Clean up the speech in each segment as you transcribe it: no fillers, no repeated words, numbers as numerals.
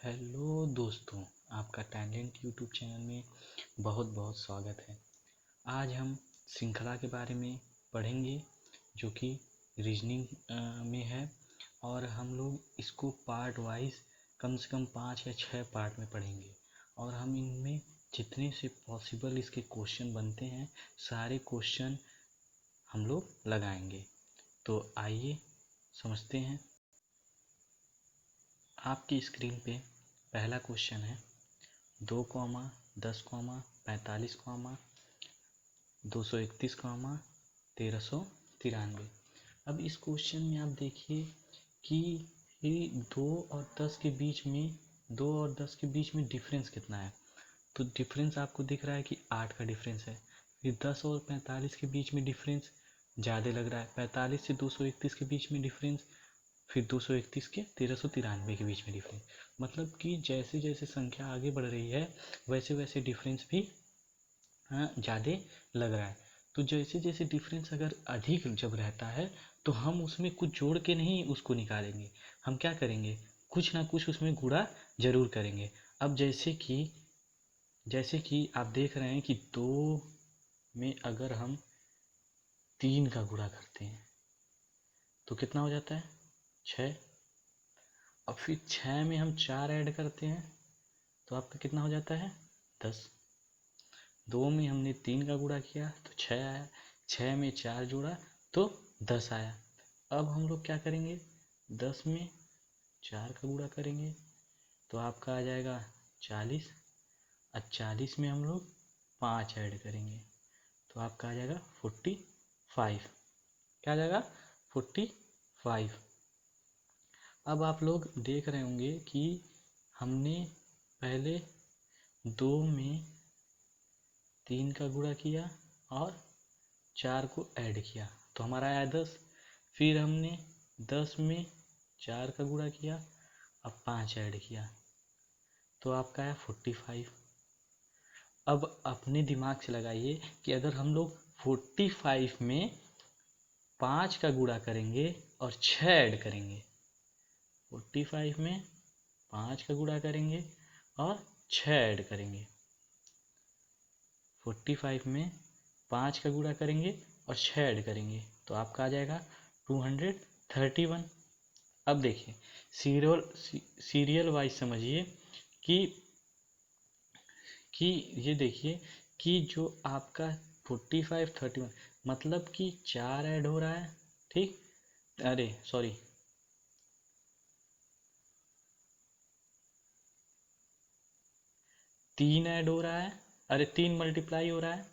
Hello दोस्तों, आपका talent YouTube channel में बहुत बहुत स्वागत है। आज हम श्रृंखला के बारे में पढ़ेंगे जो कि रीजनिंग में है और हम लोग इसको पार्ट वाइज कम से कम 5 या 6 पार्ट में पढ़ेंगे और हम इनमें जितने से पॉसिबल इसके क्वेश्चन बनते हैं सारे क्वेश्चन हम लोग लगाएंगे। तो आइए समझते हैं। आपकी स्क्रीन पे पहला क्वेश्चन है 2, 10, 45, 231, 1393। अब इस क्वेश्चन में आप देखिए कि 2 और 10 के बीच में 2 और 10 के बीच में डिफरेंस कितना है। तो डिफरेंस आपको दिख रहा है कि 8 का डिफरेंस है। फिर 10 और 45 के बीच में डिफरेंस ज़्यादा लग रहा है। 45 से 231 के बीच में डिफरेंस, फिर 231 के 1393 के बीच में डिफरेंस। मतलब कि जैसे जैसे संख्या आगे बढ़ रही है वैसे वैसे डिफरेंस भी ज़्यादा लग रहा है। तो जैसे जैसे डिफरेंस अगर अधिक जब रहता है तो हम उसमें कुछ जोड़ के नहीं उसको निकालेंगे, हम क्या करेंगे, कुछ ना कुछ उसमें गुणा जरूर करेंगे। अब जैसे कि आप देख रहे हैं कि 2 में अगर हम 3 का गुणा करते हैं तो कितना हो जाता है 6। अब फिर 6 में हम 4 ऐड करते हैं तो आपका कितना हो जाता है 10। 2 में हमने 3 का गुणा किया तो 6 आया। 6 में 4 जोड़ा तो 10 आया। अब हम लोग क्या करेंगे, 10 में 4 का गुणा करेंगे तो आपका आ जाएगा 40। और 40 में हम लोग 5 ऐड करेंगे तो आपका आ जाएगा 45। क्या आ जाएगा 45। अब आप लोग देख रहे होंगे कि हमने पहले 2 में 3 का गुणा किया और 4 को ऐड किया तो हमारा आया 10। फिर हमने 10 में 4 का गुणा किया अब 5 ऐड किया तो आपका आया 45। अब अपने दिमाग से लगाइए कि अगर हम लोग 45 में 5 का गुणा करेंगे और 6 ऐड करेंगे, 45 में 5 का गुणा करेंगे और 6 ऐड करेंगे, 45 में 5 का गुणा करेंगे और 6 ऐड करेंगे तो आपका आ जाएगा 231। अब देखिए सीरियल वाइज समझिए कि ये देखिए कि जो आपका 45, 31 मतलब कि 4 ऐड हो रहा है, ठीक, अरे सॉरी 3 ऐड हो रहा है, अरे 3 मल्टीप्लाई हो रहा है,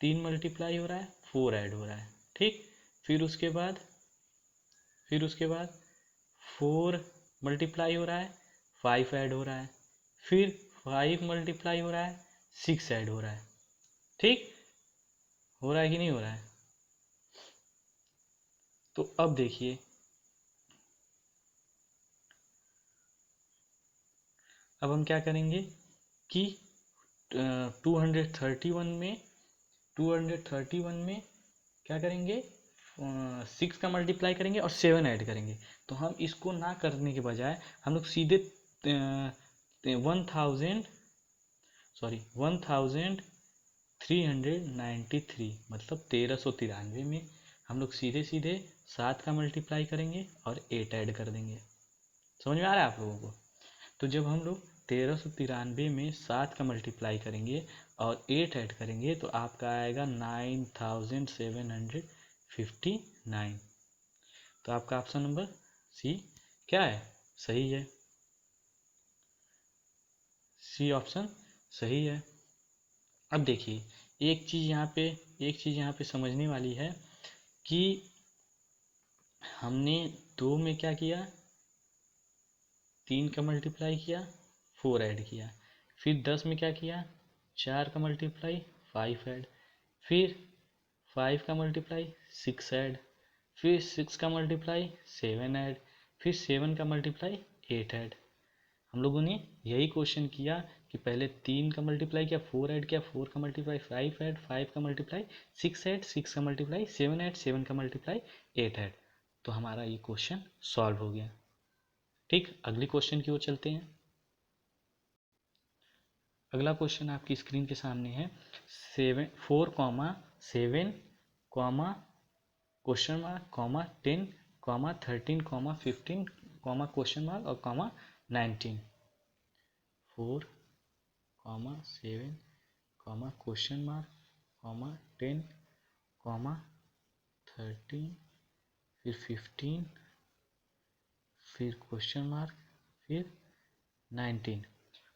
3 मल्टीप्लाई हो रहा है, 4 ऐड हो रहा है, ठीक। फिर उसके बाद 4 मल्टीप्लाई हो रहा है, 5 ऐड हो रहा है, फिर 5 मल्टीप्लाई हो रहा है, 6 ऐड हो रहा है, ठीक। हो रहा है कि नहीं हो रहा है। तो अब देखिए, अब हम क्या करेंगे कि 231 में क्या करेंगे, 6 का मल्टीप्लाई करेंगे और 7 ऐड करेंगे। तो हम इसको ना करने के बजाय हम लोग सीधे 1393 मतलब 1393 में हम लोग सीधे सीधे 7 का मल्टीप्लाई करेंगे और 8 ऐड कर देंगे। समझ में आ रहा है आप लोगों को। तो जब हम लोग 1393 में 7 का मल्टीप्लाई करेंगे और 8 ऐड करेंगे तो आपका आएगा 9759। तो आपका ऑप्शन नंबर सी क्या है, सही है। सी ऑप्शन सही है। अब देखिए एक चीज़ यहाँ पे समझने वाली है कि हमने 2 में क्या किया, 3 का मल्टीप्लाई किया, 4 ऐड किया। फिर 10 में क्या किया, 4 का मल्टीप्लाई, 5 ऐड। फिर 5 का मल्टीप्लाई, 6 ऐड। फिर 6 का मल्टीप्लाई, 7 ऐड। फिर 7 का मल्टीप्लाई, 8 ऐड। हम लोगों ने यही क्वेश्चन किया कि पहले 3 का मल्टीप्लाई किया, 4 ऐड किया, 4 का मल्टीप्लाई 5 ऐड, 5 का मल्टीप्लाई 6 ऐड, 6 का मल्टीप्लाई 7 ऐड, 7 का मल्टीप्लाई 8 ऐड। तो हमारा ये क्वेश्चन सॉल्व हो गया, ठीक, अगली क्वेश्चन की ओर चलते हैं। अगला क्वेश्चन आपकी स्क्रीन के सामने है 4,7, क्वेश्चन मार्क, 10, 13, 15, क्वेश्चन मार्क और 19। 4, 7, क्वेश्चन मार्क, 10, 13, फिर 15, फिर क्वेश्चन मार्क, फिर 19।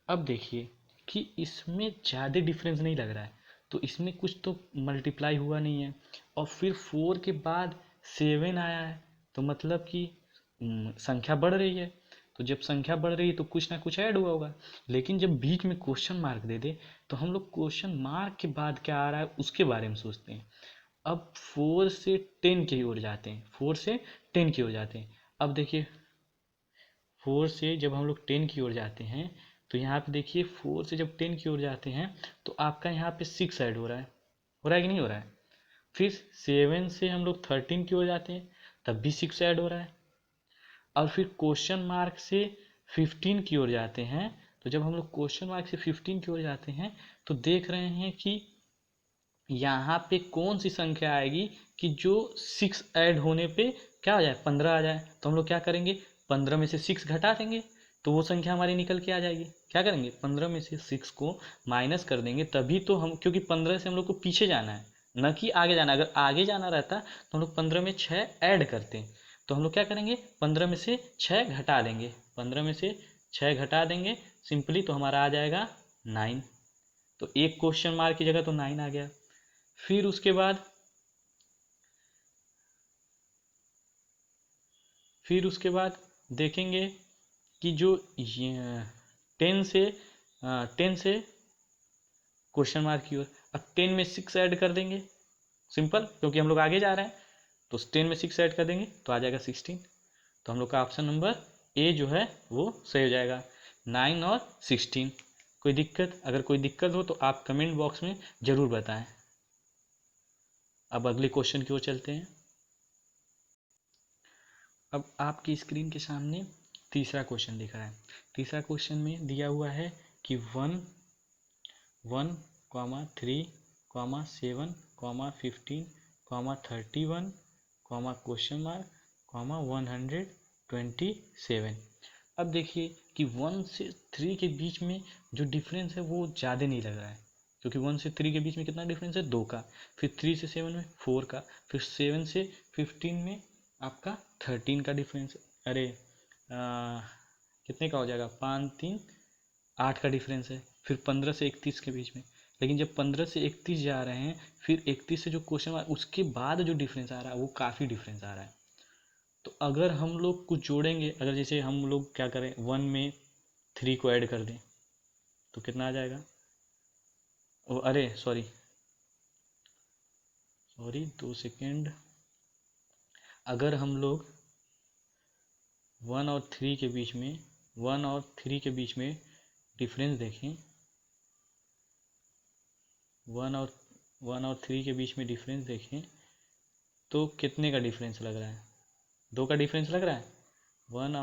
अब देखिए कि इसमें ज़्यादा डिफरेंस नहीं लग रहा है, तो इसमें कुछ तो मल्टीप्लाई हुआ नहीं है। और फिर 4 के बाद 7 आया है, तो मतलब कि संख्या बढ़ रही है। तो जब संख्या बढ़ रही है तो कुछ ना कुछ ऐड हुआ होगा। लेकिन जब बीच में क्वेश्चन मार्क दे दे तो हम लोग क्वेश्चन मार्क के बाद क्या आ रहा है उसके बारे में सोचते हैं। अब 4 से 10 की ओर जाते हैं, 4 से 10 की ओर जाते हैं। अब देखिए 4 से जब हम लोग 10 की ओर जाते हैं तो यहाँ पे देखिए 4 से जब 10 की ओर जाते हैं तो आपका यहाँ पे 6 ऐड हो रहा है, कि नहीं हो रहा है। फिर 7 से हम लोग 13 की ओर जाते हैं, तब भी 6 ऐड हो रहा है। और फिर क्वेश्चन मार्क से 15 की ओर जाते हैं, तो जब हम लोग क्वेश्चन मार्क से 15 की ओर जाते हैं तो देख रहे हैं कि यहाँ पे कौन सी संख्या आएगी कि जो 6 ऐड होने पे क्या आ जाए, 15 आ जाए। तो हम लोग क्या करेंगे, 15 में से 6 घटा देंगे तो वो संख्या हमारी निकल के आ जाएगी। क्या करेंगे, 15 में से 6 को माइनस कर देंगे, तभी तो हम, क्योंकि 15 से हम लोग को पीछे जाना है न कि आगे जाना। अगर आगे जाना रहता तो हम लोग 15 में 6 ऐड करते हैं। तो हम लोग क्या करेंगे, 15 में से 6 घटा देंगे, 15 में से 6 घटा देंगे सिंपली, तो हमारा आ जाएगा 9। तो एक क्वेश्चन मार्क की जगह तो 9 आ गया। फिर उसके बाद देखेंगे कि जो 10 से 10 से क्वेश्चन मार्क की ओर, अब 10 में 6 ऐड कर देंगे सिंपल, क्योंकि हम लोग आगे जा रहे हैं। तो 10 में 6 ऐड कर देंगे तो आ जाएगा 16। तो हम लोग का ऑप्शन नंबर ए जो है वो सही हो जाएगा, 9 और 16। कोई दिक्कत, अगर कोई दिक्कत हो तो आप कमेंट बॉक्स में ज़रूर बताएं। अब अगले क्वेश्चन की ओर चलते हैं। अब आपकी स्क्रीन के सामने तीसरा क्वेश्चन दिख रहा है। तीसरा क्वेश्चन में दिया हुआ है कि 1, 3, 7, 15, 31, क्वेश्चन मार्क, 127। अब देखिए कि 1 से 3 के बीच में जो डिफरेंस है वो ज़्यादा नहीं लग रहा है, क्योंकि 1 से 3 के बीच में कितना डिफरेंस है, 2 का। फिर 3 से 7 में 4 का। फिर 7 से 15 में आपका 13 का डिफरेंस। अरे कितने का हो जाएगा, 5, 3, 8 का डिफरेंस है। फिर 15 से 31 के बीच में। लेकिन जब 15 से 31 जा रहे हैं, फिर 31 से जो क्वेश्चन उसके बाद जो डिफरेंस आ रहा है वो काफ़ी डिफरेंस आ रहा है। तो अगर हम लोग कुछ जोड़ेंगे, अगर जैसे हम लोग क्या करें, 1 में 3 को ऐड कर दें तो कितना आ जाएगा, अरे सॉरी 2 सेकेंड। अगर हम लोग 1 और 3 के बीच में, 1 और 3 के बीच में डिफरेंस देखें, 1 और 3 के बीच में डिफरेंस देखें तो कितने का डिफरेंस लग रहा है, 2 का डिफरेंस लग रहा है। 1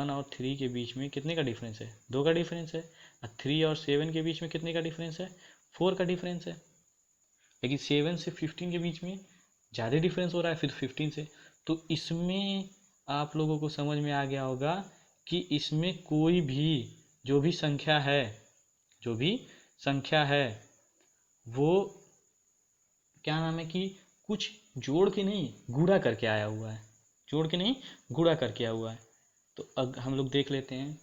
और 3 के बीच में कितने का डिफरेंस है, 2 का डिफरेंस है। और 3 और 7 के बीच में कितने का डिफरेंस है, 4 का डिफरेंस है। लेकिन 7 से 15 के बीच में ज़्यादा डिफरेंस हो रहा है, फिर 15 से। तो इसमें आप लोगों को समझ में आ गया होगा कि इसमें कोई भी जो भी संख्या है, जो भी संख्या है वो क्या नाम है कि कुछ जोड़ के नहीं गुणा करके आया हुआ है, जोड़ के नहीं गुणा करके आया हुआ है। तो अब हम लोग देख लेते हैं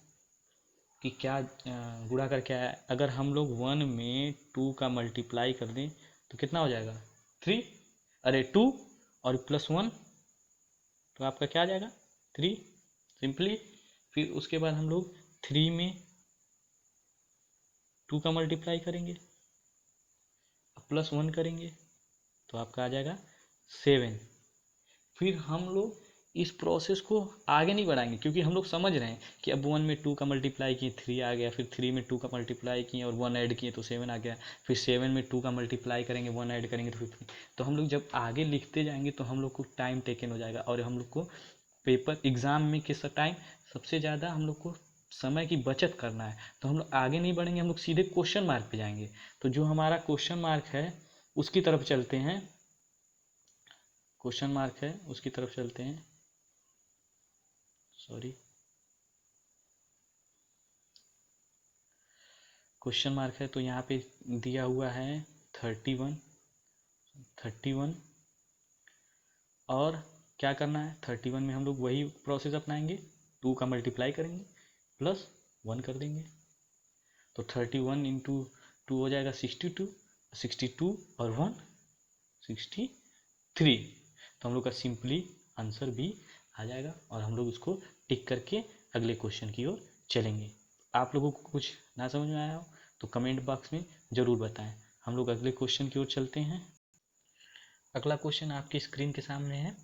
कि क्या गुणा करके आया है। अगर हम लोग 1 में 2 का मल्टीप्लाई कर दें तो कितना हो जाएगा, 3, अरे 2 और +1, तो आपका क्या आ जाएगा, 3 सिंपली। फिर उसके बाद हम लोग 3 में 2 का मल्टीप्लाई करेंगे, +1 करेंगे तो आपका आ जाएगा 7। फिर हम लोग इस प्रोसेस को आगे नहीं बढ़ाएंगे, क्योंकि हम लोग समझ रहे हैं कि अब 1 में 2 का मल्टीप्लाई किए 3 आ गया, फिर 3 में 2 का मल्टीप्लाई किए और 1 ऐड किए तो 7 आ गया। फिर 7 में 2 का मल्टीप्लाई करेंगे, 1 ऐड करेंगे तो 15। तो हम लोग जब आगे लिखते जाएंगे तो हम लोग को टाइम टेकन हो जाएगा और हम लोग को पेपर एग्ज़ाम में किस टाइम सबसे ज़्यादा हम लोग को समय की बचत करना है, तो हम लोग आगे नहीं बढ़ेंगे, हम लोग सीधे क्वेश्चन मार्क पे जाएंगे। तो जो हमारा क्वेश्चन मार्क है उसकी तरफ चलते हैं, क्वेश्चन मार्क है उसकी तरफ चलते हैं, सॉरी, क्वेश्चन मार्क है तो यहाँ पे दिया हुआ है 31 और क्या करना है 31 में हम लोग वही प्रोसेस अपनाएंगे, 2 का मल्टीप्लाई करेंगे प्लस 1 कर देंगे, तो 31 इंटू 2 हो जाएगा 62, 62 और 1 63, तो हम लोग का सिंपली आंसर भी आ जाएगा और हम लोग उसको टिक करके अगले क्वेश्चन की ओर चलेंगे। आप लोगों को कुछ ना समझ में आया हो तो कमेंट बॉक्स में ज़रूर बताएं। हम लोग अगले क्वेश्चन की ओर चलते हैं। अगला क्वेश्चन आपकी स्क्रीन के सामने है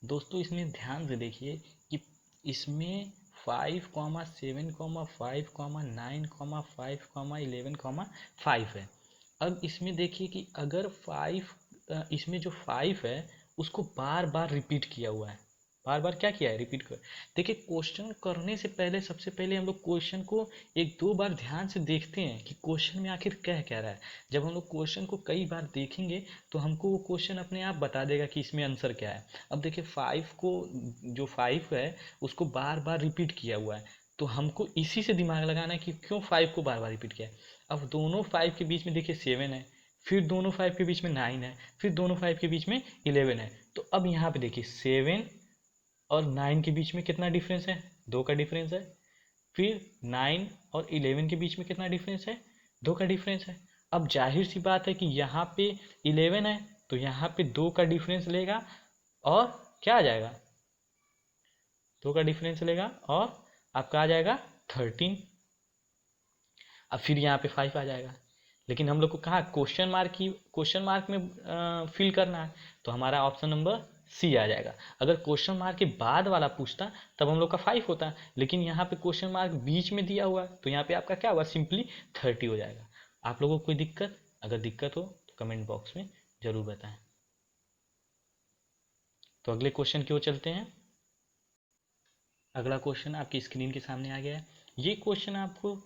दोस्तों, इसमें ध्यान से देखिए कि इसमें 5,7,5,9,5,11,5 है। अब इसमें देखिए कि अगर 5 इसमें जो 5 है उसको बार बार रिपीट किया हुआ है, बार बार क्या किया है, रिपीट कर। देखिए क्वेश्चन करने से पहले सबसे पहले हम लोग क्वेश्चन को 1-2 बार ध्यान से देखते हैं कि क्वेश्चन में आखिर कह क्या रहा है। जब हम लोग क्वेश्चन को कई बार देखेंगे तो हमको वो क्वेश्चन अपने आप बता देगा कि इसमें आंसर क्या है। अब देखिए 5 को, जो 5 है उसको बार बार रिपीट किया हुआ है, तो हमको इसी से दिमाग लगाना है कि क्यों 5 को बार बार रिपीट किया है। अब दोनों 5 के बीच में देखिए 7 है, फिर दोनों 5 के बीच में 9 है, फिर दोनों 5 के बीच में 11 है। तो अब यहाँ पे देखिए 7 और 9 के बीच में कितना डिफरेंस है, 2 का डिफरेंस है। फिर 9 और 11 के बीच में कितना डिफरेंस है, 2 का डिफरेंस है। अब जाहिर सी बात है कि यहाँ पे 11 है तो यहाँ पे 2 का डिफरेंस लेगा और क्या आ जाएगा, 2 का डिफरेंस लेगा और आपका आ जाएगा 13। अब फिर यहाँ पे 5 आ जाएगा, लेकिन हम लोग को कहाँ क्वेश्चन मार्क में फिल करना है, तो हमारा ऑप्शन नंबर सी आ जाएगा। अगर क्वेश्चन मार्क के बाद वाला पूछता तब हम लोग का 5 होता, लेकिन यहाँ पे क्वेश्चन मार्क बीच में दिया हुआ है तो यहाँ पे आपका क्या हुआ, सिंपली 30 हो जाएगा। आप लोगों को कोई दिक्कत, अगर दिक्कत हो तो कमेंट बॉक्स में ज़रूर बताएं। तो अगले क्वेश्चन की ओर चलते हैं। अगला क्वेश्चन आपकी स्क्रीन के सामने आ गया है। ये क्वेश्चन आपको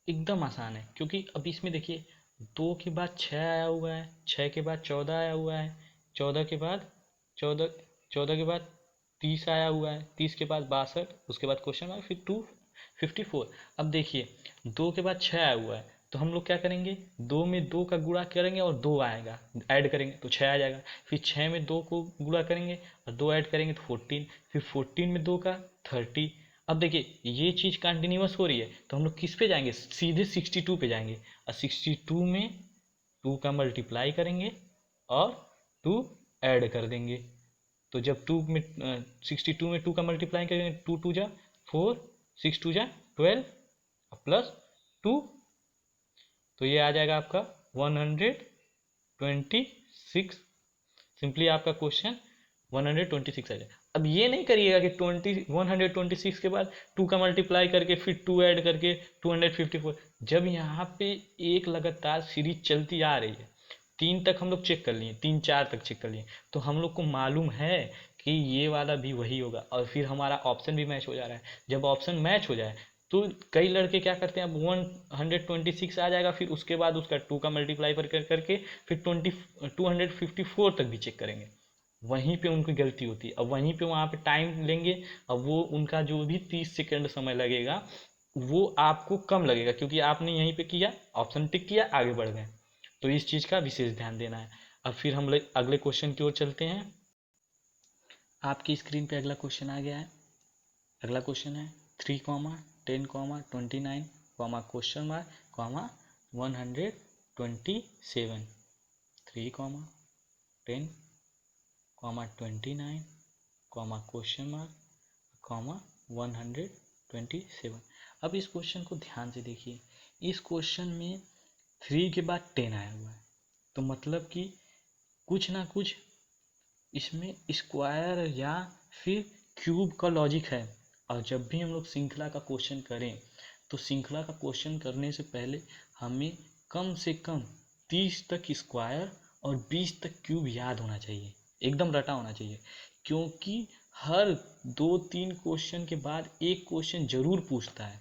एकदम आसान है, क्योंकि अब इसमें देखिए 2 के बाद 6 आया हुआ है, 6 के बाद 14 आया हुआ है, 14 के बाद 14 14 के बाद 30 आया हुआ है, 30 के बाद 62, उसके बाद क्वेश्चन मार्क, फिर 254। अब देखिए 2 के बाद 6 आया हुआ है तो हम लोग क्या करेंगे, 2 में 2 का गुणा करेंगे और 2 आएगा, ऐड करेंगे तो 6 आ जाएगा। फिर 6 में 2 को गुणा करेंगे और 2 ऐड करेंगे तो 14, फिर 14 में 2 का 30। अब देखिए ये चीज़ कंटिन्यूअस हो रही है तो हम लोग किस पे जाएंगे, सीधे 62 पे जाएंगे और 62 में 2 का मल्टीप्लाई करेंगे और 2 ऐड कर देंगे। तो जब 62 में 2 का मल्टीप्लाई करेंगे, 2 2 जा 4, 6 2 जा 12 प्लस 2, तो ये आ जाएगा आपका 126। सिंपली आपका क्वेश्चन 126 आ जाएगा। अब ये नहीं करिएगा कि 126 के बाद 2 का मल्टीप्लाई करके फिर 2 ऐड करके 254। जब यहाँ पे एक लगातार सीरीज चलती आ रही है, 3 तक हम लोग चेक कर लिए, 3 4 तक चेक कर लिए, तो हम लोग को मालूम है कि ये वाला भी वही होगा और फिर हमारा ऑप्शन भी मैच हो जा रहा है। जब ऑप्शन मैच हो जाए तो कई लड़के क्या करते हैं, अब 126 आ जाएगा, फिर उसके बाद उसका 2 का मल्टीप्लाई करके फिर 254 तक भी चेक करेंगे। वहीं पे उनकी गलती होती है। अब वहीं पे वहाँ पे टाइम लेंगे, अब वो उनका जो भी 30 सेकंड समय लगेगा वो आपको कम लगेगा, क्योंकि आपने यहीं पे किया, ऑप्शन टिक किया, आगे बढ़ गए। तो इस चीज़ का विशेष ध्यान देना है। अब फिर हम लोग अगले क्वेश्चन की ओर चलते हैं। आपकी स्क्रीन पे अगला क्वेश्चन आ गया है। अगला क्वेश्चन है 3, 10, 29, क्वेश्चन मार्क, 127। 3, 10, 29, question mark, 127। अब इस क्वेश्चन को ध्यान से देखिए। इस क्वेश्चन में 3 के बाद 10 आया हुआ है, तो मतलब कि कुछ ना कुछ इसमें स्क्वायर या फिर क्यूब का लॉजिक है। और जब भी हम लोग श्रृंखला का क्वेश्चन करें तो श्रृंखला का क्वेश्चन करने से पहले हमें कम से कम 30 तक स्क्वायर और 20 तक क्यूब याद होना चाहिए, एकदम रटा होना चाहिए, क्योंकि हर 2-3 क्वेश्चन के बाद एक क्वेश्चन जरूर पूछता है।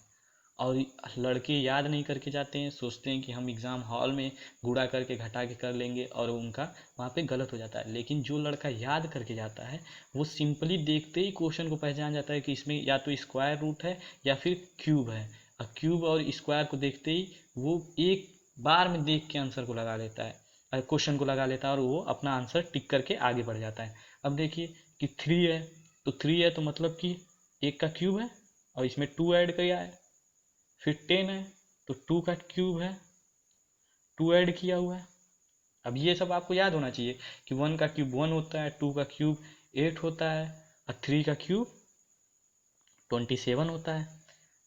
और लड़के याद नहीं करके जाते हैं, सोचते हैं कि हम एग्ज़ाम हॉल में गुणा करके घटा के कर लेंगे और उनका वहाँ पे गलत हो जाता है। लेकिन जो लड़का याद करके जाता है वो सिंपली देखते ही क्वेश्चन को पहचान जाता है कि इसमें या तो स्क्वायर रूट है या फिर क्यूब है, और क्यूब और स्क्वायर को देखते ही वो एक बार में देख के आंसर को लगा लेता है, क्वेश्चन को लगा लेता है, और वो अपना आंसर टिक करके आगे बढ़ जाता है। अब देखिए कि 3 है, तो 3 है तो मतलब कि एक का क्यूब है और इसमें 2 ऐड किया है। फिर 10 है तो 2 का क्यूब है, 2 ऐड किया हुआ है। अब ये सब आपको याद होना चाहिए कि 1 का क्यूब 1 होता है, 2 का क्यूब 8 होता है, और 3 का क्यूब 27 होता है।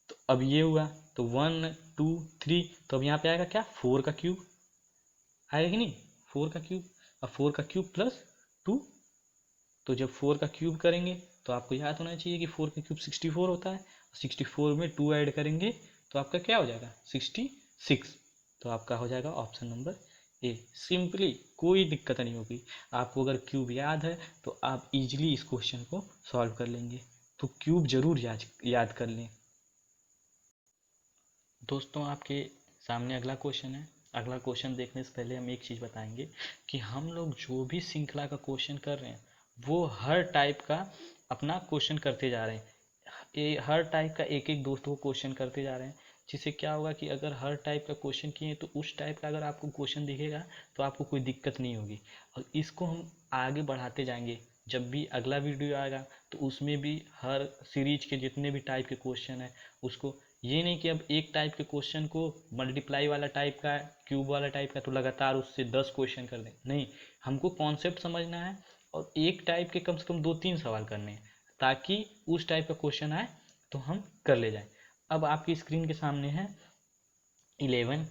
तो अब ये हुआ, तो 1 2 3, तो अब यहाँ पे आएगा क्या, 4 का क्यूब आएगा कि नहीं, 4 का क्यूब, और 4 का क्यूब प्लस 2। तो जब 4 का क्यूब करेंगे तो आपको याद होना चाहिए कि 4 का क्यूब 64 होता है, 64 में 2 ऐड करेंगे तो आपका क्या हो जाएगा, 66। तो आपका हो जाएगा ऑप्शन नंबर ए। सिंपली कोई दिक्कत नहीं होगी, आपको अगर क्यूब याद है तो आप इजीली इस क्वेश्चन को सॉल्व कर लेंगे। तो क्यूब जरूर याद कर लें। दोस्तों आपके सामने अगला क्वेश्चन है। अगला क्वेश्चन देखने से पहले हम एक चीज़ बताएंगे कि हम लोग जो भी श्रृंखला का क्वेश्चन कर रहे हैं वो हर टाइप का अपना क्वेश्चन करते जा रहे हैं। ये हर टाइप का एक एक दोस्तों को क्वेश्चन करते जा रहे हैं, जिससे क्या होगा कि अगर हर टाइप का क्वेश्चन किए तो उस टाइप का अगर आपको क्वेश्चन दिखेगा तो आपको कोई दिक्कत नहीं होगी, और इसको हम आगे बढ़ाते जाएंगे। जब भी अगला वीडियो आएगा तो उसमें भी हर सीरीज के जितने भी टाइप के क्वेश्चन हैं उसको, ये नहीं कि अब एक टाइप के क्वेश्चन को मल्टीप्लाई वाला टाइप का है, क्यूब वाला टाइप का, तो लगातार उससे 10 क्वेश्चन कर दें, नहीं। हमको कॉन्सेप्ट समझना है और एक टाइप के कम से कम 2-3 सवाल करने हैं, ताकि उस टाइप का क्वेश्चन आए तो हम कर ले जाएं। अब आपकी स्क्रीन के सामने है 11,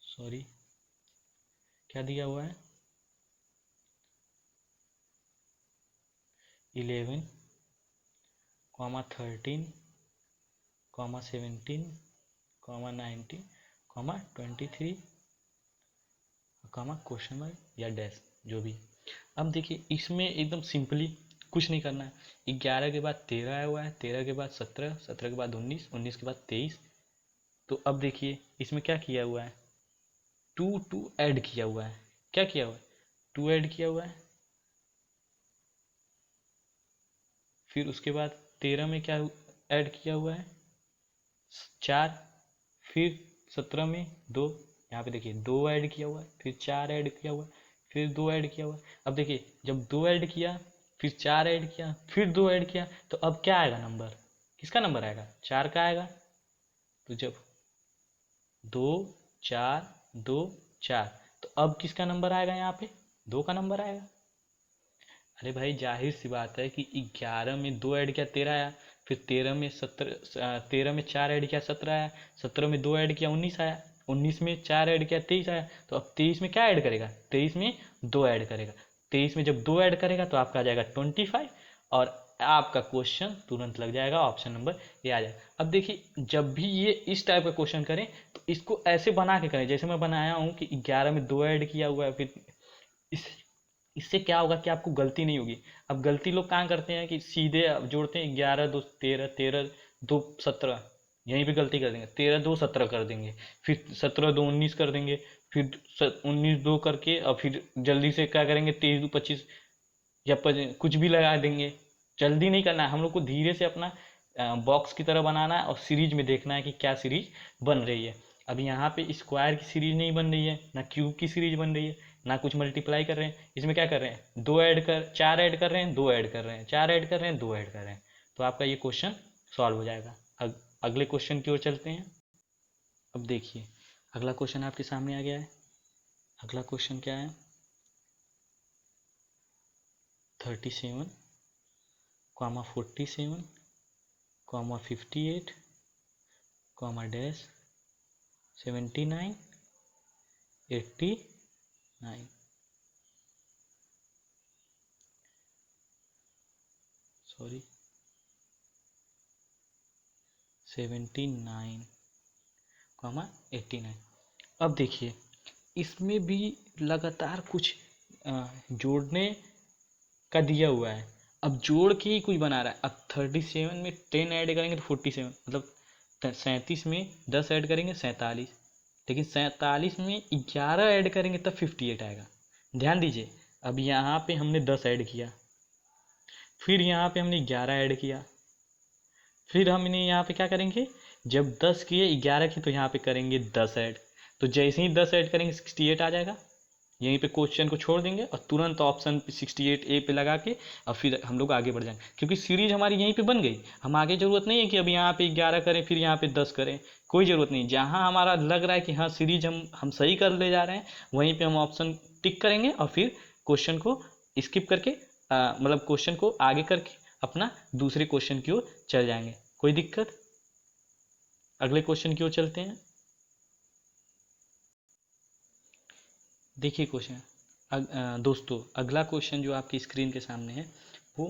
सॉरी क्या दिया हुआ है, 11, 13, 17, 19, 23, क्वेश्चन मार्क या डैश, जो भी। अब देखिए इसमें एकदम सिंपली कुछ नहीं करना है। 11 के बाद 13 आया हुआ है, 13 के बाद 17, 17 के बाद 19, 19 के बाद 23। तो अब देखिए इसमें क्या किया हुआ है, 2 ऐड किया हुआ है। क्या किया हुआ है, 2 ऐड किया हुआ है। फिर उसके बाद 13 में क्या ऐड किया हुआ है, 4। फिर 17 में 2, यहाँ पे देखिए 2 ऐड किया हुआ है, फिर 4 ऐड किया हुआ है, फिर 2 ऐड किया हुआ है। अब देखिए जब 2 ऐड किया, फिर 4 ऐड किया, फिर 2 ऐड किया, तो अब क्या आएगा नंबर, किसका नंबर आएगा, 4 का आएगा। तो जब 2 4 2 4, तो अब किसका नंबर आएगा, यहाँ पे 2 का नंबर आएगा। अरे भाई जाहिर सी बात है कि 11 में 2 ऐड किया 13 आया, फिर 13 में 17, 13 में 4 ऐड किया 17 आया, 17 में 2 ऐड किया 19 आया, 19 में 4 ऐड किया 23 आया। तो अब 23 में क्या ऐड करेगा, 23 में 2 ऐड करेगा, 23 में जब 2 ऐड करेगा तो आपका आ जाएगा 25, और आपका क्वेश्चन तुरंत लग जाएगा, ऑप्शन नंबर ये आ जाएगा। अब देखिए जब भी ये इस टाइप का क्वेश्चन करें तो इसको ऐसे बना के करें जैसे मैं बनाया हूँ कि 11 में 2 ऐड किया हुआ है, फिर इस इससे क्या होगा कि आपको गलती नहीं होगी। अब गलती लोग कहाँ करते हैं कि सीधे अब जोड़ते हैं, 11 2 13, 13 2 17, यहीं पे गलती कर देंगे, 13 2 17 कर देंगे, फिर 17 2 19 कर देंगे, फिर 19 2 करके और फिर जल्दी से क्या करेंगे, 23 2 25 या कुछ भी लगा देंगे। जल्दी नहीं करना है, हम लोग को धीरे से अपना बॉक्स की तरह बनाना है और सीरीज में देखना है कि क्या सीरीज बन रही है। अब यहाँ पे स्क्वायर की सीरीज नहीं बन रही है, ना क्यूब की सीरीज बन रही है, ना कुछ मल्टीप्लाई कर रहे हैं। इसमें क्या कर रहे हैं, 2 ऐड कर 4 ऐड कर रहे हैं, 2 ऐड कर रहे हैं, 4 ऐड कर रहे हैं, 2 ऐड कर रहे हैं। तो आपका ये क्वेश्चन सॉल्व हो जाएगा। अगले क्वेश्चन की ओर चलते हैं। अब देखिए अगला क्वेश्चन आपके सामने आ गया है। अगला क्वेश्चन क्या है, 37, 47, 58, डैश 79, 89, सॉरी 79, 89। अब देखिए इसमें भी लगातार कुछ जोड़ने का दिया हुआ है, अब जोड़ के ही कुछ बना रहा है। अब 37 में 10 ऐड करेंगे तो 47, मतलब 37 में 10 ऐड करेंगे 47, लेकिन 47 में 11 ऐड करेंगे तब 58 आएगा। ध्यान दीजिए, अब यहाँ पे हमने 10 ऐड किया, फिर यहाँ पे हमने 11 ऐड किया, फिर हमने यहाँ पे क्या करेंगे, जब 10 किए 11 की तो यहाँ पे करेंगे 10 ऐड, तो जैसे ही 10 ऐड करेंगे 68 आ जाएगा। यहीं पे क्वेश्चन को छोड़ देंगे और तुरंत ऑप्शन 68A पे लगा के और फिर हम लोग आगे बढ़ जाएंगे, क्योंकि सीरीज हमारी यहीं पे बन गई। हम आगे जरूरत नहीं है कि अब यहाँ पे 11 करें फिर यहाँ पे 10 करें, कोई ज़रूरत नहीं। जहाँ हमारा लग रहा है कि हाँ सीरीज हम सही कर ले जा रहे हैं, वहीं पे हम ऑप्शन टिक करेंगे और फिर क्वेश्चन को स्किप करके मतलब क्वेश्चन को आगे करके अपना दूसरे क्वेश्चन की ओर चल जाएंगे। कोई दिक्कत? अगले क्वेश्चन की ओर चलते हैं। देखिए क्वेश्चन दोस्तों, अगला क्वेश्चन जो आपकी स्क्रीन के सामने है वो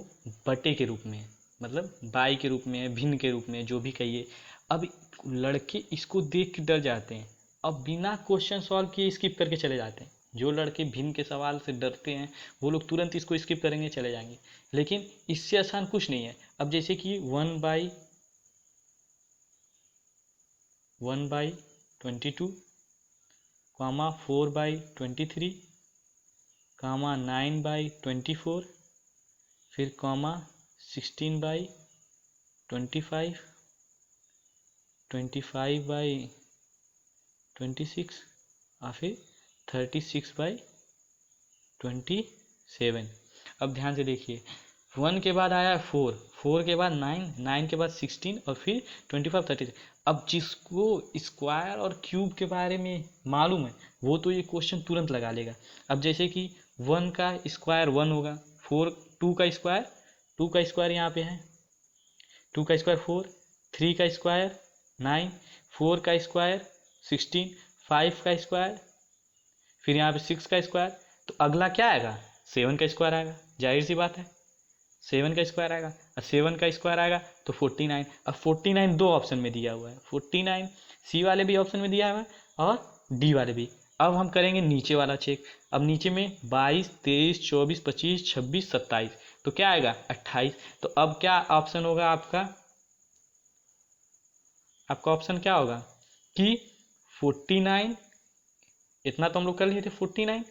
बटे के रूप में है, मतलब बाई के रूप में है, भिन्न के रूप में है, जो भी कहिए। अब लड़के इसको देख के डर जाते हैं, अब बिना क्वेश्चन सॉल्व किए स्किप करके चले जाते हैं। जो लड़के भिन्न के सवाल से डरते हैं वो लोग तुरंत इसको स्किप करेंगे, चले जाएंगे। लेकिन इससे आसान कुछ नहीं है। अब जैसे कि 1/22, 4/23, 9/24, फिर 16/25, 25/26 और फिर 36/27। अब ध्यान से देखिए, 1 के बाद आया 4, 4 के बाद 9, 9 के बाद 16 और फिर 25, 36। अब जिसको स्क्वायर और क्यूब के बारे में मालूम है वो तो ये क्वेश्चन तुरंत लगा लेगा। अब जैसे कि 1 का स्क्वायर 1 होगा, 2 का स्क्वायर, 2 का स्क्वायर यहाँ पे है, 2 का स्क्वायर 4, 3 का स्क्वायर 9, 4 का स्क्वायर 16, 5 का स्क्वायर, फिर यहाँ पे 6 का स्क्वायर। तो अगला क्या आएगा? 7 का स्क्वायर आएगा, जाहिर सी बात है 7 का स्क्वायर आएगा। और 7 का स्क्वायर आएगा तो 49। अब 49 दो ऑप्शन में दिया हुआ है, 49 सी वाले भी ऑप्शन में दिया हुआ है और डी वाले भी। अब हम करेंगे नीचे वाला चेक। अब नीचे में 22, 23, 24, 25, 26, 27, तो क्या आएगा? 28। तो अब क्या ऑप्शन होगा आपका? आपका ऑप्शन क्या होगा कि 49, इतना तो हम लोग कर लिए थे 49,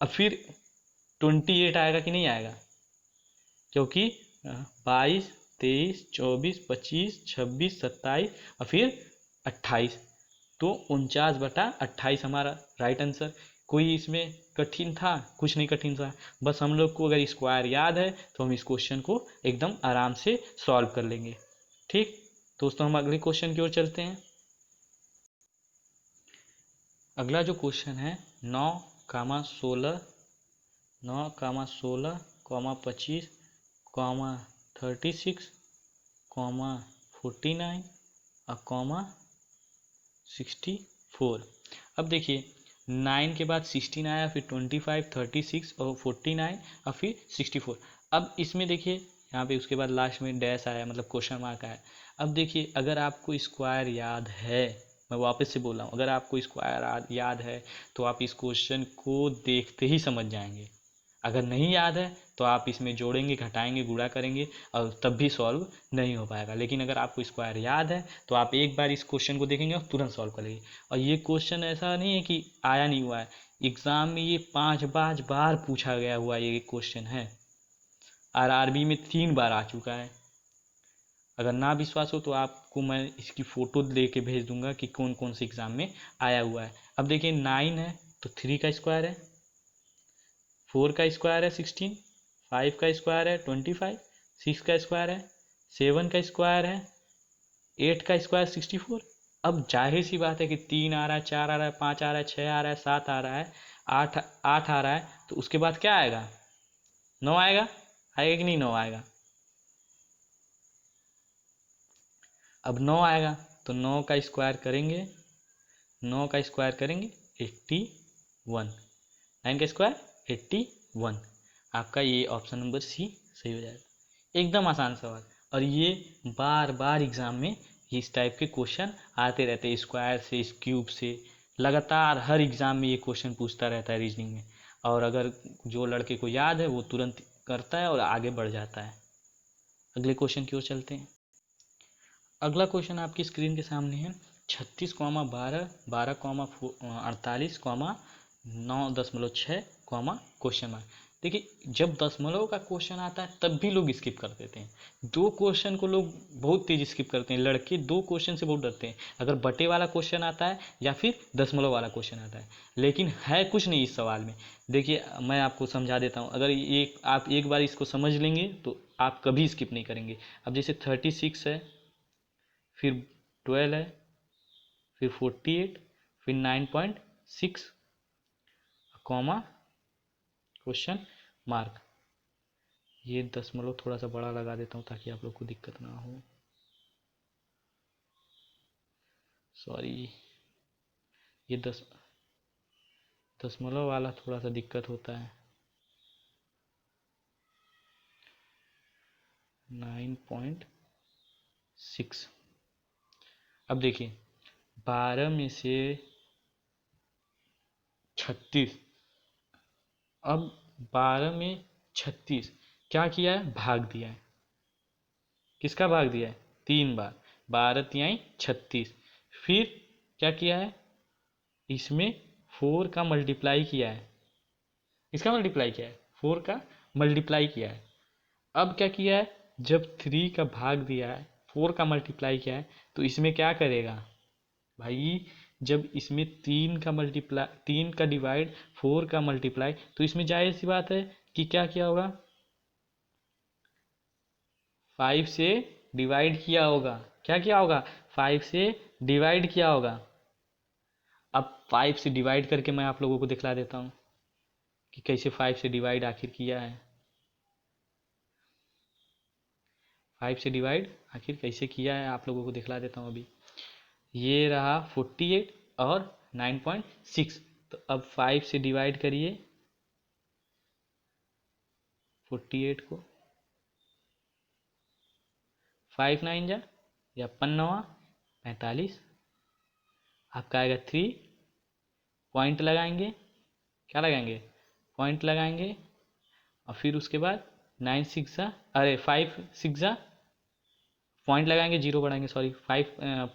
अब फिर 28 आएगा कि नहीं आएगा? क्योंकि 22, 23, 24, 25, 26, 27 और फिर 28, तो 49/28 हमारा राइट आंसर। कोई इसमें कठिन था? कुछ नहीं कठिन था, बस हम लोग को अगर स्क्वायर याद है तो हम इस क्वेश्चन को एकदम आराम से सॉल्व कर लेंगे। ठीक दोस्तों, हम अगले क्वेश्चन की ओर चलते हैं। अगला जो क्वेश्चन है 9, 16, 25, 36, 49 और 64। अब देखिए 9 के बाद 16 आया, फिर 25, 36 और 49 और फिर 64। अब इसमें देखिए यहाँ पे उसके बाद लास्ट में डैश आया, मतलब क्वेश्चन मार्क आया। अब देखिए अगर आपको स्क्वायर याद है, मैं वापस से बोल रहा हूँ, अगर आपको स्क्वायर याद है तो आप इस क्वेश्चन को देखते ही समझ जाएंगे। अगर नहीं याद है तो आप इसमें जोड़ेंगे, घटाएंगे, गुणा करेंगे और तब भी सॉल्व नहीं हो पाएगा। लेकिन अगर आपको स्क्वायर याद है तो आप एक बार इस क्वेश्चन को देखेंगे और तुरंत सॉल्व करेंगे। और ये क्वेश्चन ऐसा नहीं है कि आया नहीं हुआ है, एग्जाम में ये 5 बार पूछा गया हुआ ये क्वेश्चन है। आरआरबी में 3 बार आ चुका है। अगर ना विश्वास हो तो आपको मैं इसकी फ़ोटो दे के भेज दूंगा कि कौन कौन से एग्ज़ाम में आया हुआ है। अब देखिए 9 है तो 3 का स्क्वायर है, 4 का स्क्वायर है 16, 5 का स्क्वायर है 25, 6 का स्क्वायर है 7 का स्क्वायर है 8 का स्क्वायर 64। अब जाहिर सी बात है कि 3 आ रहा है, 4 आ रहा है, 5 आ रहा है, 6 आ रहा है, 7 आ रहा है, 8 आ रहा है, तो उसके बाद क्या आएगा? 9 आएगा। आएगा कि नहीं? 9 आएगा। अब 9 आएगा तो 9 का स्क्वायर करेंगे, 9 का स्क्वायर करेंगे 81, 9 का स्क्वायर 81। आपका ये ऑप्शन नंबर सी सही हो जाएगा। एकदम आसान सवाल, और ये बार बार एग्जाम में इस टाइप के क्वेश्चन आते रहते हैं, स्क्वायर से, इस क्यूब से, लगातार हर एग्जाम में ये क्वेश्चन पूछता रहता है रीजनिंग में। और अगर जो लड़के को याद है वो तुरंत करता है और आगे बढ़ जाता है। अगले क्वेश्चन की ओर चलते हैं। अगला क्वेश्चन आपकी स्क्रीन के सामने है 36,12 12,48, 9.6, क्वेश्चन मार्क। देखिए जब दशमलव का क्वेश्चन आता है तब भी लोग स्किप कर देते हैं। दो क्वेश्चन को लोग बहुत तेज स्किप करते हैं। लड़के दो क्वेश्चन से बहुत डरते हैं, अगर बटे वाला क्वेश्चन आता है या फिर दशमलव वाला क्वेश्चन आता है। लेकिन है कुछ नहीं इस सवाल में। देखिए मैं आपको समझा देता हूँ, अगर आप एक बार इसको समझ लेंगे तो आप कभी स्किप नहीं करेंगे। अब जैसे 36 है, फिर 12 है, फिर 48, फिर 9.6, कॉमा, क्वेश्चन मार्क। ये दशमलव थोड़ा सा बड़ा लगा देता हूँ ताकि आप लोग को दिक्कत ना हो। सॉरी, ये दशमलव वाला थोड़ा सा दिक्कत होता है। 9.6। अब देखिए 12 में से 36, अब 12 में 36 क्या किया है, भाग दिया है। किसका भाग दिया है, 3 बार, 12 तिहाई 36। फिर क्या किया है, इसमें 4 का मल्टीप्लाई किया है। इसका मल्टीप्लाई किया है, 4 का मल्टीप्लाई किया है। अब क्या किया है, जब 3 का भाग दिया है, 4 का मल्टीप्लाई किया है, तो इसमें क्या करेगा भाई, जब इसमें 3 का मल्टीप्लाई, 3 का डिवाइड, 4 का मल्टीप्लाई, तो इसमें जाहिर सी बात है कि क्या किया होगा, 5 से डिवाइड किया होगा। क्या किया होगा, 5 से डिवाइड किया होगा। अब 5 से डिवाइड करके मैं आप लोगों को दिखला देता हूँ कि कैसे 5 से डिवाइड आखिर किया है। 5 से डिवाइड आखिर कैसे किया है आप लोगों को दिखला देता हूँ अभी। ये रहा 48 और 9.6, तो अब 5 से डिवाइड करिए 48 को, 5 9 जा या 5 45, आपका आएगा 3, पॉइंट लगाएंगे, क्या लगाएंगे, पॉइंट लगाएंगे, और फिर उसके बाद 9 6 जा, अरे 5 6 जा, पॉइंट लगाएंगे, जीरो बढ़ाएंगे, सॉरी 5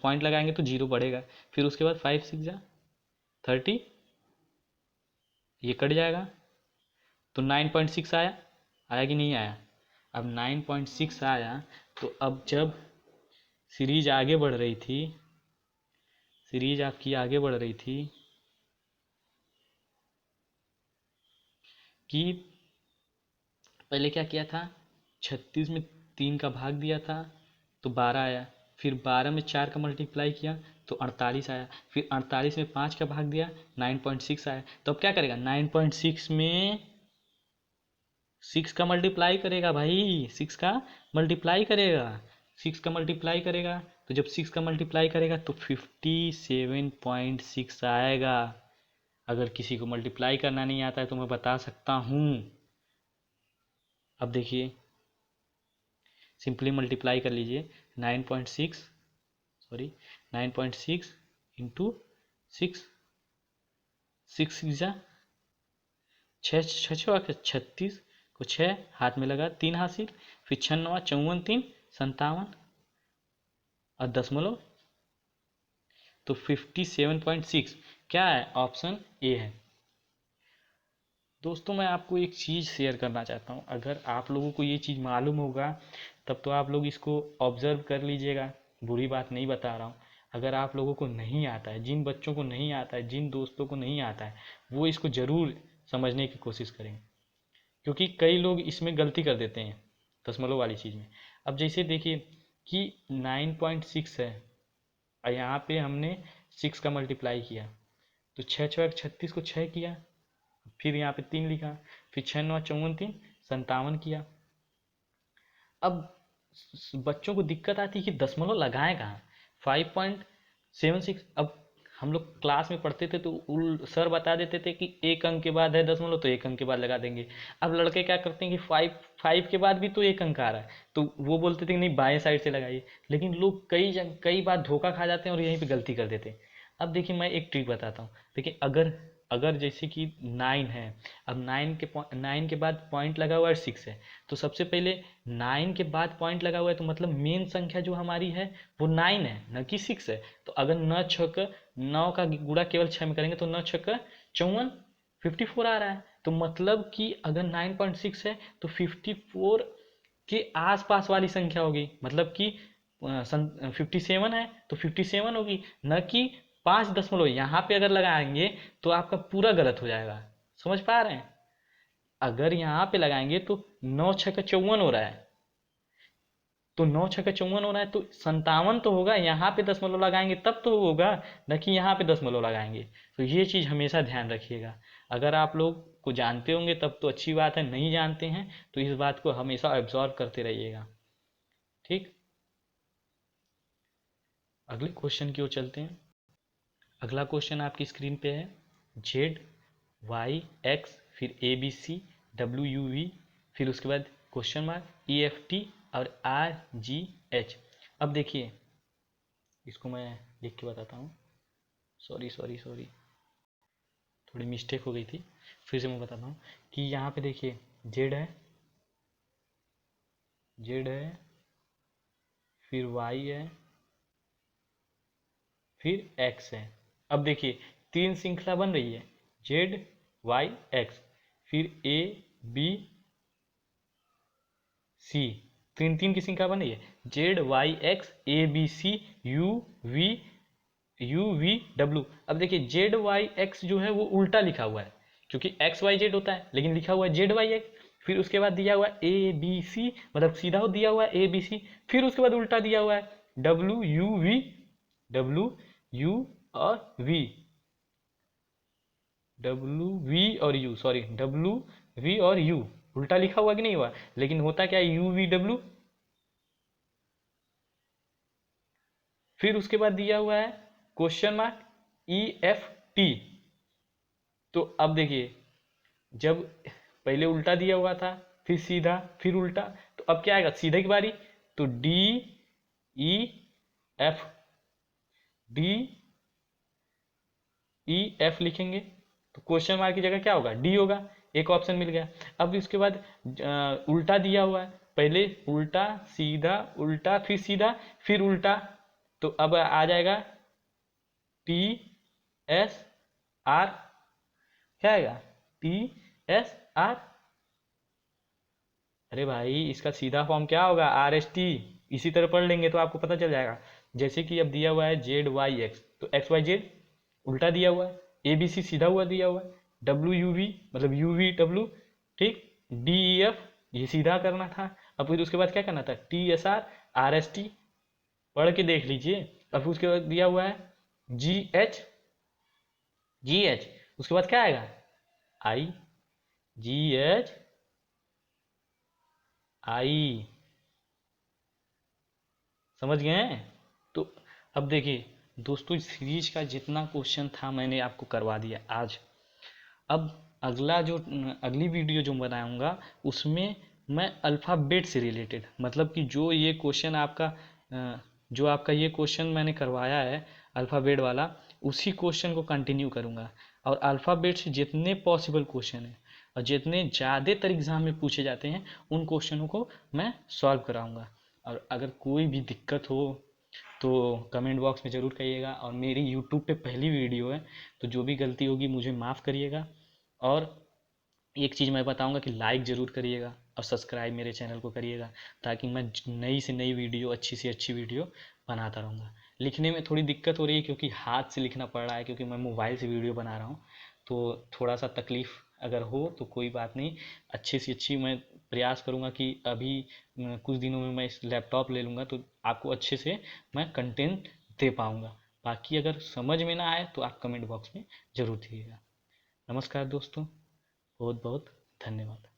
पॉइंट लगाएंगे तो जीरो बढ़ेगा। फिर उसके बाद 5 6 जा 30, ये कट जाएगा, तो 9.6 आया, आया कि नहीं आया। अब 9.6 आया, तो अब जब सीरीज आगे बढ़ रही थी, सीरीज आपकी आगे बढ़ रही थी कि पहले क्या किया था, 36 में 3 का भाग दिया था तो 12 आया, फिर 12 में 4 का मल्टीप्लाई किया तो 48 आया, फिर 48 में 5 का भाग दिया 9.6 आया। तो अब क्या करेगा, 9.6 में 6 का मल्टीप्लाई करेगा भाई, 6 का मल्टीप्लाई करेगा, 6 का मल्टीप्लाई करेगा, तो जब 6 का मल्टीप्लाई करेगा तो 57.6 आएगा। अगर किसी को मल्टीप्लाई करना नहीं आता है तो मैं बता सकता हूँ। अब देखिए सिंपली मल्टीप्लाई कर लीजिए, 9.6, सॉरी 9.6 इंटू 6, 6 जा 36 को 6 हाथ में लगा, 3 हासिल, फिर 6 9 54, 3 57 और दशमलव, तो 57.6 क्या है, ऑप्शन ए है। दोस्तों मैं आपको एक चीज़ शेयर करना चाहता हूँ, अगर आप लोगों को ये चीज़ मालूम होगा तब तो आप लोग इसको ऑब्ज़र्व कर लीजिएगा, बुरी बात नहीं बता रहा हूँ। अगर आप लोगों को नहीं आता है, जिन बच्चों को नहीं आता है, जिन दोस्तों को नहीं आता है, वो इसको ज़रूर समझने की कोशिश करें, क्योंकि कई लोग इसमें गलती कर देते हैं दशमलव वाली चीज़ में। अब जैसे देखिए कि 9.6 है और यहाँ पे हमने 6 का मल्टीप्लाई किया, तो 6 6 36 को 6 किया, फिर यहाँ पे 3 लिखा, फिर 6 9 54, 3 57 किया। अब बच्चों को दिक्कत आती है कि दशमलव लगाएं कहाँ, 5.76। अब हम लोग क्लास में पढ़ते थे तो सर बता देते थे कि एक अंक के बाद है दशमलव तो एक अंक के बाद लगा देंगे। अब लड़के क्या करते हैं कि 5 के बाद भी तो एक अंक आ रहा है, तो वो बोलते थे कि नहीं बाएं साइड से लगाइए, लेकिन लोग कई बार धोखा खा जाते हैं और यहीं पे गलती कर देते हैं। अब देखिए मैं एक ट्रिक बताता हूँ। देखिए अगर अगर जैसे कि 9 है, अब 9 के बाद पॉइंट लगा हुआ है 6 है, तो सबसे पहले 9 के बाद पॉइंट लगा हुआ है तो मतलब मेन संख्या जो हमारी है वो 9 है, न कि 6 है। तो अगर 9 का गुणा केवल 6 में करेंगे तो 9 6 54, 54 आ रहा है। तो मतलब कि अगर 9.6 है तो 54 के आसपास वाली संख्या होगी, मतलब कि 57 है तो 57 होगी, न कि 5 दशमलव यहाँ पे अगर लगाएंगे तो आपका पूरा गलत हो जाएगा। समझ पा रहे हैं? अगर यहाँ पे लगाएंगे तो 9 6 54 हो रहा है, तो 9 6 54 हो रहा है तो 57 तो होगा, यहाँ पे दशमलव लगाएंगे तब तो होगा, न कि यहाँ पे दशमलव लगाएंगे। तो ये चीज़ हमेशा ध्यान रखिएगा। अगर आप लोग को जानते होंगे तब तो अच्छी बात है, नहीं जानते हैं तो इस बात को हमेशा ऑब्जर्व करते रहिएगा। ठीक, अगले क्वेश्चन की ओर चलते हैं। अगला क्वेश्चन आपकी स्क्रीन पे है, जेड वाई एक्स फिर A B C W U V फिर उसके बाद question mark E F T और आर जी एच। अब देखिए, इसको मैं लिख के बताता हूँ। सॉरी सॉरी सॉरी, थोड़ी मिस्टेक हो गई थी, फिर से मैं बताता हूँ कि यहाँ पे देखिए जेड है, जेड है, फिर वाई है, फिर एक्स है। अब देखिए 3 श्रृंखला बन रही है, जेड वाई एक्स, फिर ए बी सी, 3 3 की श्रृंखला बन रही है, Z Y X A B C U V W. अब देखिए जेड वाई एक्स जो है वो उल्टा लिखा हुआ है, क्योंकि एक्स वाई जेड होता है, लेकिन लिखा हुआ है जेड वाई एक्स। फिर उसके बाद दिया हुआ है ए बी सी, मतलब सीधा दिया हुआ है ए बी सी, फिर उसके बाद उल्टा दिया हुआ है W U V, W U और वी, डब्ल्यू वी और यू, सॉरी डब्ल्यू वी और यू, उल्टा लिखा हुआ कि नहीं हुआ, लेकिन होता क्या है यू वी डब्ल्यू। फिर उसके बाद दिया हुआ है question mark E F T. तो अब देखिए, जब पहले उल्टा दिया हुआ था, फिर सीधा, फिर उल्टा, तो अब क्या आएगा सीधे की बारी, तो D E F, D E F लिखेंगे तो क्वेश्चन मार्क की जगह क्या होगा डी होगा, एक ऑप्शन मिल गया। अब इसके बाद उल्टा दिया हुआ है, पहले उल्टा सीधा उल्टा फिर सीधा फिर उल्टा, तो अब आ जाएगा टी एस आर, क्या आएगा टी एस आर। अरे भाई इसका सीधा फॉर्म क्या होगा आर एस टी, इसी तरह पढ़ लेंगे तो आपको पता चल जाएगा। जैसे कि अब दिया हुआ है जेड वाई एक्स, तो एक्स वाई जेड उल्टा दिया हुआ है, ए बी सी सीधा हुआ दिया हुआ है, डब्ल्यू यू वी मतलब यू वी डब्ल्यू, ठीक, डी ई एफ ये सीधा करना था। अब फिर उसके बाद क्या करना था T S R R S T, पढ़ के देख लीजिए। अब फिर उसके बाद दिया हुआ है जी एच, जी एच उसके बाद क्या आएगा आई, जी एच आई, समझ गए हैं? तो अब देखिए दोस्तों, इस सीरीज का जितना क्वेश्चन था मैंने आपको करवा दिया आज। अब अगला जो अगली वीडियो जो बनाऊंगा उसमें मैं अल्फ़ाबेट से रिलेटेड, मतलब कि जो ये क्वेश्चन आपका जो आपका ये क्वेश्चन मैंने करवाया है अल्फ़ाबेट वाला, उसी क्वेश्चन को कंटिन्यू करूंगा। और अल्फ़ाबेट से जितने पॉसिबल क्वेश्चन हैं और जितने ज़्यादातर एग्ज़ाम में पूछे जाते हैं उन क्वेश्चनों को मैं सॉल्व कराऊंगा। और अगर कोई भी दिक्कत हो तो कमेंट बॉक्स में ज़रूर कहिएगा। और मेरी यूट्यूब पे पहली वीडियो है, तो जो भी गलती होगी मुझे माफ़ करिएगा। और एक चीज़ मैं बताऊंगा कि लाइक ज़रूर करिएगा और सब्सक्राइब मेरे चैनल को करिएगा, ताकि मैं नई से नई वीडियो, अच्छी से अच्छी वीडियो बनाता रहूँगा। लिखने में थोड़ी दिक्कत हो रही है क्योंकि हाथ से लिखना पड़ रहा है, क्योंकि मैं मोबाइल से वीडियो बना रहा हूँ, तो थोड़ा सा तकलीफ़ अगर हो तो कोई बात नहीं, अच्छी से अच्छी मैं प्रयास करूँगा कि अभी कुछ दिनों में मैं इस लैपटॉप ले लूँगा तो आपको अच्छे से मैं कंटेंट दे पाऊँगा। बाकी अगर समझ में ना आए तो आप कमेंट बॉक्स में ज़रूर दीजिएगा। नमस्कार दोस्तों, बहुत बहुत धन्यवाद।